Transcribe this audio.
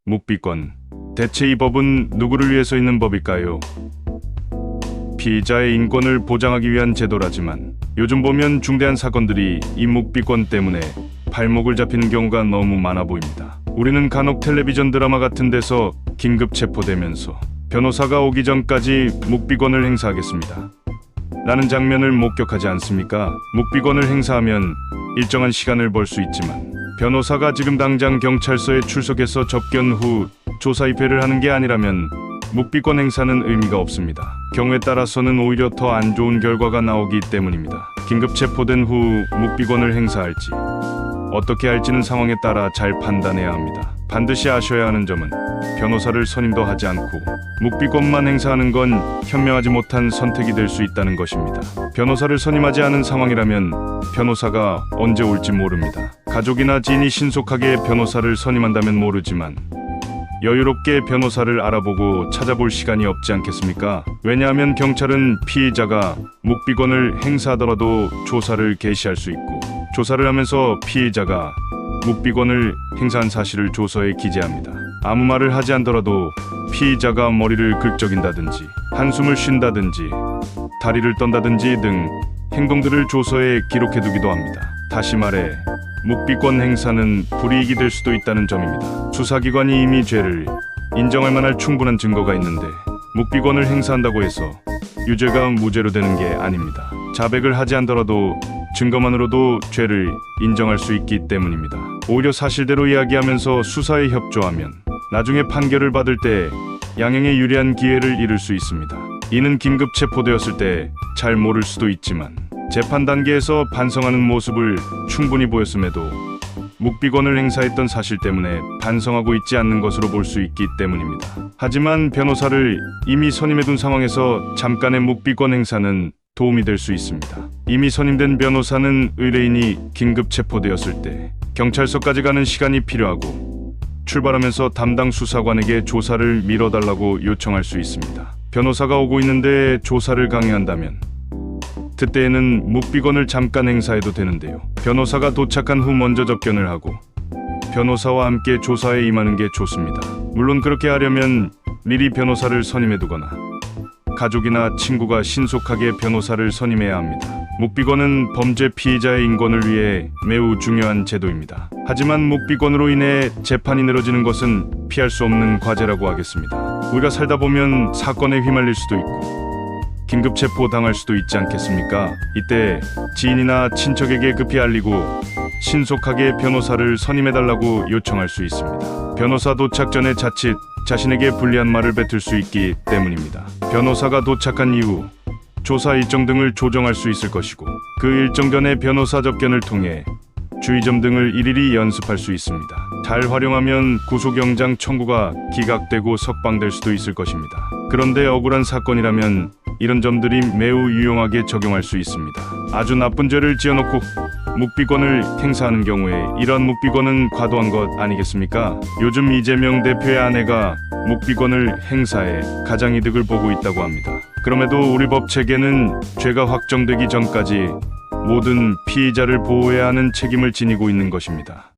묵비권. 대체 이 법은 누구를 위해서 있는 법일까요? 피의자의 인권을 보장하기 위한 제도라지만 요즘 보면 중대한 사건들이 이 묵비권 때문에 발목을 잡히는 경우가 너무 많아 보입니다. 우리는 간혹 텔레비전 드라마 같은 데서 긴급 체포되면서 변호사가 오기 전까지 묵비권을 행사하겠습니다 라는 장면을 목격하지 않습니까? 묵비권을 행사하면 일정한 시간을 벌 수 있지만 변호사가 지금 당장 경찰서에 출석해서 접견 후 조사 입회를 하는 게 아니라면 묵비권 행사는 의미가 없습니다. 경우에 따라서는 오히려 더 안 좋은 결과가 나오기 때문입니다. 긴급 체포된 후 묵비권을 행사할지 어떻게 할지는 상황에 따라 잘 판단해야 합니다. 반드시 아셔야 하는 점은 변호사를 선임도 하지 않고 묵비권만 행사하는 건 현명하지 못한 선택이 될 수 있다는 것입니다. 변호사를 선임하지 않은 상황이라면 변호사가 언제 올지 모릅니다. 가족이나 지인이 신속하게 변호사를 선임한다면 모르지만 여유롭게 변호사를 알아보고 찾아볼 시간이 없지 않겠습니까? 왜냐하면 경찰은 피의자가 묵비권을 행사하더라도 조사를 개시할 수 있고 조사를 하면서 피의자가 묵비권을 행사한 사실을 조서에 기재합니다. 아무 말을 하지 않더라도 피의자가 머리를 긁적인다든지 한숨을 쉰다든지 다리를 떤다든지 등 행동들을 조서에 기록해두기도 합니다. 다시 말해 묵비권 행사는 불이익이 될 수도 있다는 점입니다. 수사기관이 이미 죄를 인정할 만할 충분한 증거가 있는데 묵비권을 행사한다고 해서 유죄가 무죄로 되는 게 아닙니다. 자백을 하지 않더라도 증거만으로도 죄를 인정할 수 있기 때문입니다. 오히려 사실대로 이야기하면서 수사에 협조하면 나중에 판결을 받을 때 양형에 유리한 기회를 잃을 수 있습니다. 이는 긴급 체포되었을 때 잘 모를 수도 있지만 재판 단계에서 반성하는 모습을 충분히 보였음에도 묵비권을 행사했던 사실 때문에 반성하고 있지 않는 것으로 볼 수 있기 때문입니다. 하지만 변호사를 이미 선임해둔 상황에서 잠깐의 묵비권 행사는 도움이 될 수 있습니다. 이미 선임된 변호사는 의뢰인이 긴급 체포되었을 때 경찰서까지 가는 시간이 필요하고 출발하면서 담당 수사관에게 조사를 미뤄달라고 요청할 수 있습니다. 변호사가 오고 있는데 조사를 강요한다면 그때에는 묵비권을 잠깐 행사해도 되는데요. 변호사가 도착한 후 먼저 접견을 하고 변호사와 함께 조사에 임하는 게 좋습니다. 물론 그렇게 하려면 미리 변호사를 선임해두거나 가족이나 친구가 신속하게 변호사를 선임해야 합니다. 묵비권은 범죄 피의자의 인권을 위해 매우 중요한 제도입니다. 하지만 묵비권으로 인해 재판이 늘어지는 것은 피할 수 없는 과제라고 하겠습니다. 우리가 살다 보면 사건에 휘말릴 수도 있고 긴급 체포 당할 수도 있지 않겠습니까? 이때 지인이나 친척에게 급히 알리고 신속하게 변호사를 선임해달라고 요청할 수 있습니다. 변호사 도착 전에 자칫 자신에게 불리한 말을 뱉을 수 있기 때문입니다. 변호사가 도착한 이후 조사 일정 등을 조정할 수 있을 것이고 그 일정 전에 변호사 접견을 통해 주의점 등을 일일이 연습할 수 있습니다. 잘 활용하면 구속영장 청구가 기각되고 석방될 수도 있을 것입니다. 그런데 억울한 사건이라면 이런 점들이 매우 유용하게 적용할 수 있습니다. 아주 나쁜 죄를 지어놓고 묵비권을 행사하는 경우에 이런 묵비권은 과도한 것 아니겠습니까? 요즘 이재명 대표의 아내가 묵비권을 행사해 가장 이득을 보고 있다고 합니다. 그럼에도 우리 법 체계는 죄가 확정되기 전까지 모든 피의자를 보호해야 하는 책임을 지니고 있는 것입니다.